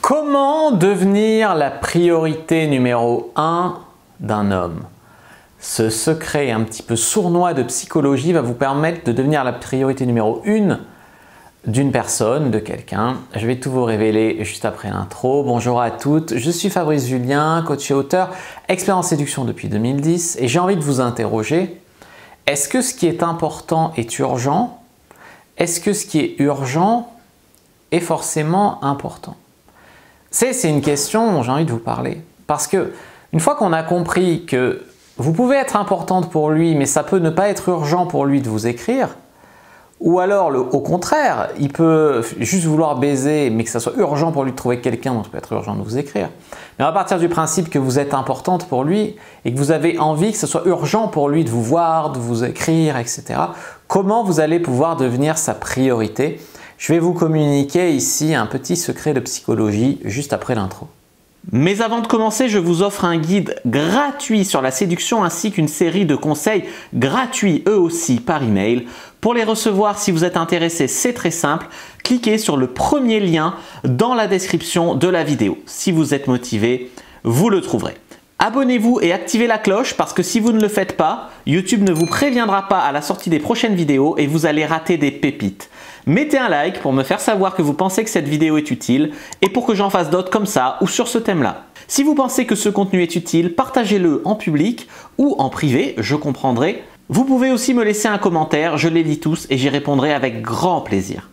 Comment devenir la priorité numéro 1 d'un homme? Ce secret un petit peu sournois de psychologie va vous permettre de devenir la priorité numéro 1 d'une personne, de quelqu'un. Je vais tout vous révéler juste après l'intro. Bonjour à toutes, je suis Fabrice Julien, coach et auteur, expert en séduction depuis 2010 et j'ai envie de vous interroger. Est-ce que ce qui est important est urgent? Est-ce que ce qui est urgent est forcément important? C'est une question dont j'ai envie de vous parler. Parce que une fois qu'on a compris que vous pouvez être importante pour lui, mais ça peut ne pas être urgent pour lui de vous écrire, ou alors au contraire, il peut juste vouloir baiser, mais que ça soit urgent pour lui de trouver quelqu'un, donc ça peut être urgent de vous écrire. Mais on va partir du principe que vous êtes importante pour lui et que vous avez envie que ce soit urgent pour lui de vous voir, de vous écrire, etc. Comment vous allez pouvoir devenir sa priorité? Je vais vous communiquer ici un petit secret de psychologie juste après l'intro. Mais avant de commencer, je vous offre un guide gratuit sur la séduction ainsi qu'une série de conseils gratuits eux aussi par email. Pour les recevoir, si vous êtes intéressé, c'est très simple. Cliquez sur le premier lien dans la description de la vidéo. Si vous êtes motivé, vous le trouverez. Abonnez-vous et activez la cloche parce que si vous ne le faites pas, YouTube ne vous préviendra pas à la sortie des prochaines vidéos et vous allez rater des pépites. Mettez un like pour me faire savoir que vous pensez que cette vidéo est utile et pour que j'en fasse d'autres comme ça ou sur ce thème-là. Si vous pensez que ce contenu est utile, partagez-le en public ou en privé, je comprendrai. Vous pouvez aussi me laisser un commentaire, je les lis tous et j'y répondrai avec grand plaisir.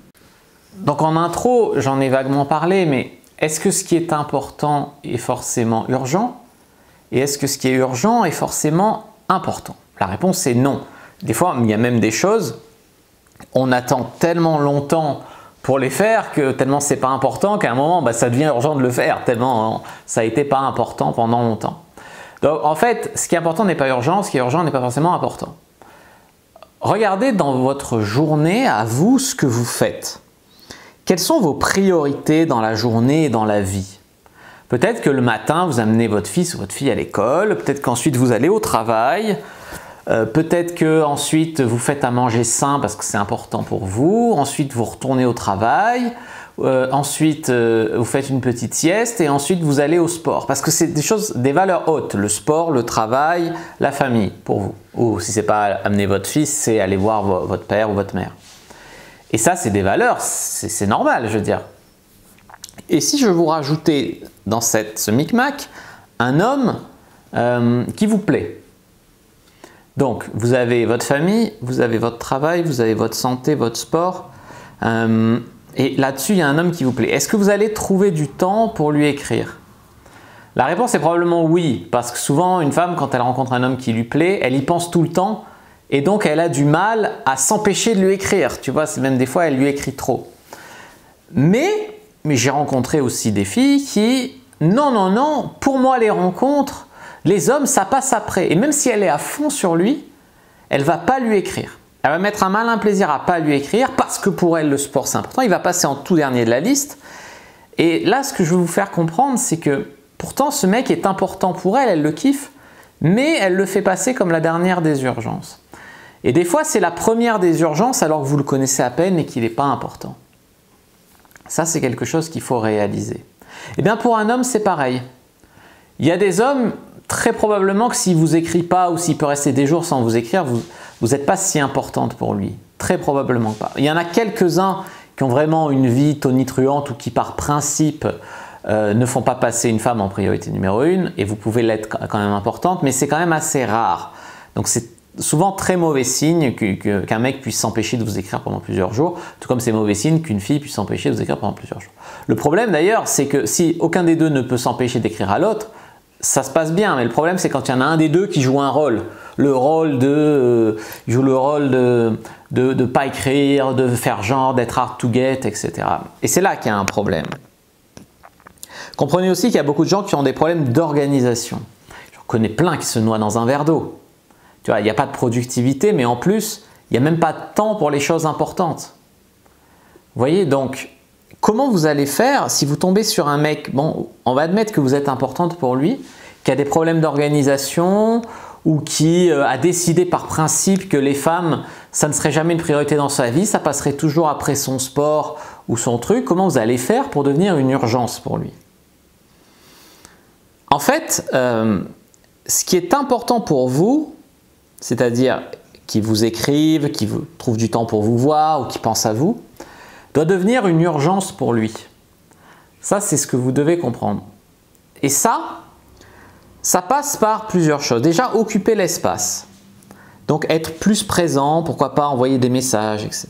Donc en intro, j'en ai vaguement parlé, mais est-ce que ce qui est important est forcément urgent? Et est-ce que ce qui est urgent est forcément important? La réponse est non. Des fois, il y a même des choses, on attend tellement longtemps pour les faire que tellement c'est pas important qu'à un moment, ça devient urgent de le faire, tellement ça a été pas important pendant longtemps. Donc en fait, ce qui est important n'est pas urgent, ce qui est urgent n'est pas forcément important. Regardez dans votre journée, à vous, ce que vous faites. Quelles sont vos priorités dans la journée et dans la vie? Peut-être que le matin, vous amenez votre fils ou votre fille à l'école, peut-être qu'ensuite vous allez au travail, peut-être qu'ensuite vous faites à manger sain parce que c'est important pour vous, ensuite vous retournez au travail, ensuite vous faites une petite sieste et ensuite vous allez au sport. Parce que c'est des valeurs hautes, le sport, le travail, la famille pour vous. Ou si ce n'est pas amener votre fils, c'est aller voir votre père ou votre mère. Et ça, c'est des valeurs, c'est normal, je veux dire. Et si je vous rajoutais dans ce micmac un homme qui vous plaît? Donc, vous avez votre famille, vous avez votre travail, vous avez votre santé, votre sport. Et là-dessus, il y a un homme qui vous plaît. Est-ce que vous allez trouver du temps pour lui écrire? La réponse est probablement oui, parce que souvent, une femme, quand elle rencontre un homme qui lui plaît, elle y pense tout le temps et donc elle a du mal à s'empêcher de lui écrire. Tu vois, c'est même des fois, elle lui écrit trop. Mais j'ai rencontré aussi des filles qui, non, pour moi, les rencontres, les hommes, ça passe après. Et même si elle est à fond sur lui, elle ne va pas lui écrire. Elle va mettre un malin plaisir à ne pas lui écrire parce que pour elle, le sport, c'est important. Il va passer en tout dernier de la liste. Et là, ce que je veux vous faire comprendre, c'est que pourtant, ce mec est important pour elle, elle le kiffe, mais elle le fait passer comme la dernière des urgences. Et des fois, c'est la première des urgences alors que vous le connaissez à peine et qu'il n'est pas important. Ça, c'est quelque chose qu'il faut réaliser. Et bien, pour un homme, c'est pareil. Il y a des hommes, très probablement que s'il ne vous écrit pas ou s'il peut rester des jours sans vous écrire, vous n'êtes pas si importante pour lui. Très probablement pas. Il y en a quelques-uns qui ont vraiment une vie tonitruante ou qui, par principe, ne font pas passer une femme en priorité numéro 1 et vous pouvez l'être quand même importante, mais c'est quand même assez rare. Donc, c'est souvent très mauvais signe qu'un mec puisse s'empêcher de vous écrire pendant plusieurs jours, tout comme c'est mauvais signe qu'une fille puisse s'empêcher de vous écrire pendant plusieurs jours. Le problème d'ailleurs, c'est que si aucun des deux ne peut s'empêcher d'écrire à l'autre, ça se passe bien, mais le problème c'est quand il y en a un des deux qui joue un rôle. Le rôle de pas écrire, de faire genre, d'être hard to get, etc. Et c'est là qu'il y a un problème. Comprenez aussi qu'il y a beaucoup de gens qui ont des problèmes d'organisation. J'en connais plein qui se noient dans un verre d'eau. Tu vois, il n'y a pas de productivité, mais en plus, il n'y a même pas de temps pour les choses importantes. Vous voyez, donc, comment vous allez faire si vous tombez sur un mec, bon, on va admettre que vous êtes importante pour lui, qui a des problèmes d'organisation ou qui a décidé par principe que les femmes, ça ne serait jamais une priorité dans sa vie, ça passerait toujours après son sport ou son truc, comment vous allez faire pour devenir une urgence pour lui? En fait, ce qui est important pour vous, c'est-à-dire qui vous écrivent, qui vous trouvent du temps pour vous voir ou qui pensent à vous, doit devenir une urgence pour lui. Ça, c'est ce que vous devez comprendre. Et ça passe par plusieurs choses. Déjà, occuper l'espace. Donc, être plus présent, pourquoi pas envoyer des messages, etc.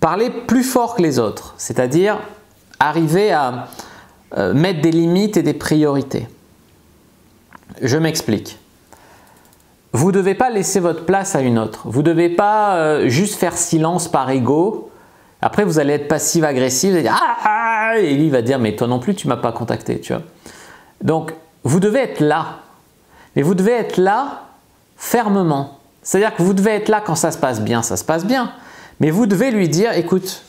Parler plus fort que les autres, c'est-à-dire arriver à mettre des limites et des priorités. Je m'explique. Vous ne devez pas laisser votre place à une autre. Vous ne devez pas juste faire silence par ego. Après, vous allez être passif-agressif. Vous allez dire « Ah !» Et lui, il va dire « Mais toi non plus, tu ne m'as pas contacté. » tu vois. Donc, vous devez être là. Mais vous devez être là fermement. C'est-à-dire que vous devez être là quand ça se passe bien, ça se passe bien. Mais vous devez lui dire « Écoute,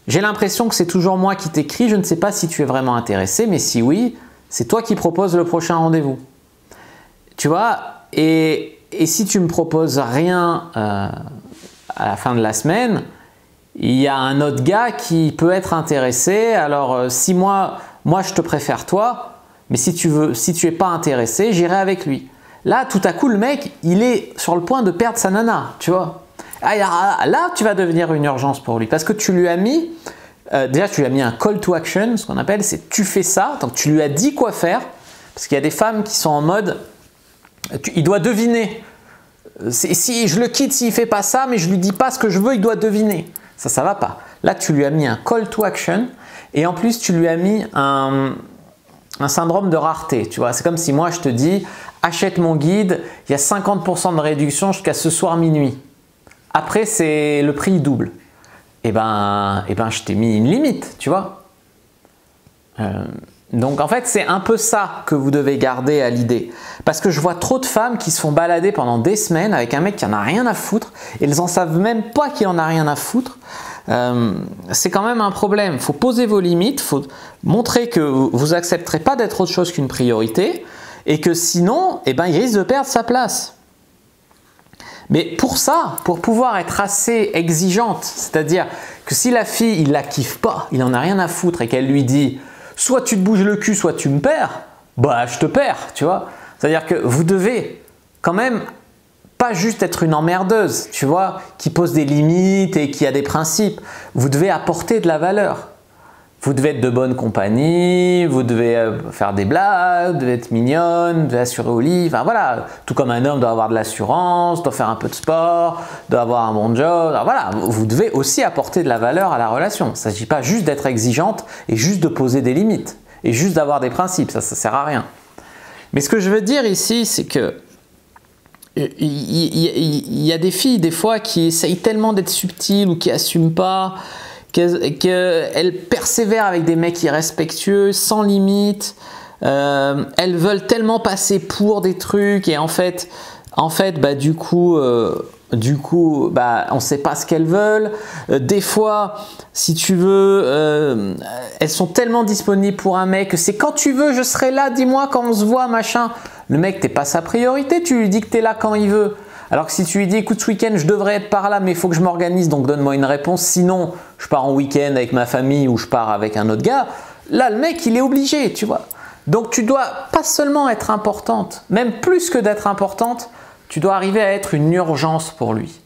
j'ai l'impression que c'est toujours moi qui t'écris. Je ne sais pas si tu es vraiment intéressé. Mais si oui, c'est toi qui proposes le prochain rendez-vous. » Tu vois, et si tu ne me proposes rien à la fin de la semaine, il y a un autre gars qui peut être intéressé. Alors, si moi je te préfère toi, mais si tu es pas intéressé, j'irai avec lui. Là, tout à coup, le mec, il est sur le point de perdre sa nana, tu vois. Là, tu vas devenir une urgence pour lui parce que tu lui as mis, déjà, tu lui as mis un call to action, ce qu'on appelle, c'est tu fais ça, donc tu lui as dit quoi faire. Parce qu'il y a des femmes qui sont en mode, il doit deviner. Si je le quitte, s'il ne fait pas ça, mais je ne lui dis pas ce que je veux, il doit deviner. Ça ne va pas. Là, tu lui as mis un call to action et en plus, tu lui as mis un syndrome de rareté. Tu vois, c'est comme si moi, je te dis, achète mon guide, il y a 50% de réduction jusqu'à ce soir minuit. Après, le prix double. Eh ben, je t'ai mis une limite, tu vois. Donc en fait, c'est un peu ça que vous devez garder à l'idée. Parce que je vois trop de femmes qui se font balader pendant des semaines avec un mec qui en a rien à foutre et elles n'en savent même pas qu'il en a rien à foutre. C'est quand même un problème. Il faut poser vos limites, il faut montrer que vous n'accepterez pas d'être autre chose qu'une priorité et que sinon, il risque de perdre sa place. Mais pour ça, pour pouvoir être assez exigeante, c'est-à-dire que si la fille, il la kiffe pas, il en a rien à foutre et qu'elle lui dit soit tu te bouges le cul, soit tu me perds, bah je te perds, tu vois. C'est-à-dire que vous devez quand même pas juste être une emmerdeuse, tu vois, qui pose des limites et qui a des principes. Vous devez apporter de la valeur. Vous devez être de bonne compagnie, vous devez faire des blagues, vous devez être mignonne, vous devez assurer au lit, enfin voilà. Tout comme un homme doit avoir de l'assurance, doit faire un peu de sport, doit avoir un bon job. Alors voilà, vous devez aussi apporter de la valeur à la relation. Il ne s'agit pas juste d'être exigeante et juste de poser des limites et juste d'avoir des principes, ça ne sert à rien. Mais ce que je veux dire ici, c'est que il y a des filles des fois qui essayent tellement d'être subtiles ou qui n'assument pas, qu'elles persévèrent avec des mecs irrespectueux, sans limite. Elles veulent tellement passer pour des trucs et en fait du coup, on ne sait pas ce qu'elles veulent. Des fois, si tu veux, elles sont tellement disponibles pour un mec que c'est quand tu veux, je serai là, dis-moi quand on se voit, machin. Le mec, t'es pas sa priorité, tu lui dis que tu es là quand il veut. Alors que si tu lui dis, écoute, ce week-end, je devrais être par là, mais il faut que je m'organise, donc donne-moi une réponse. Sinon, je pars en week-end avec ma famille ou je pars avec un autre gars. Là, le mec, il est obligé, tu vois. Donc, tu dois pas seulement être importante, même plus que d'être importante, tu dois arriver à être une urgence pour lui.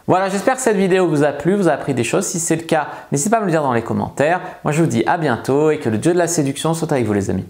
Voilà, j'espère que cette vidéo vous a plu, vous a appris des choses. Si c'est le cas, n'hésitez pas à me le dire dans les commentaires. Moi, je vous dis à bientôt et que le dieu de la séduction soit avec vous, les amis.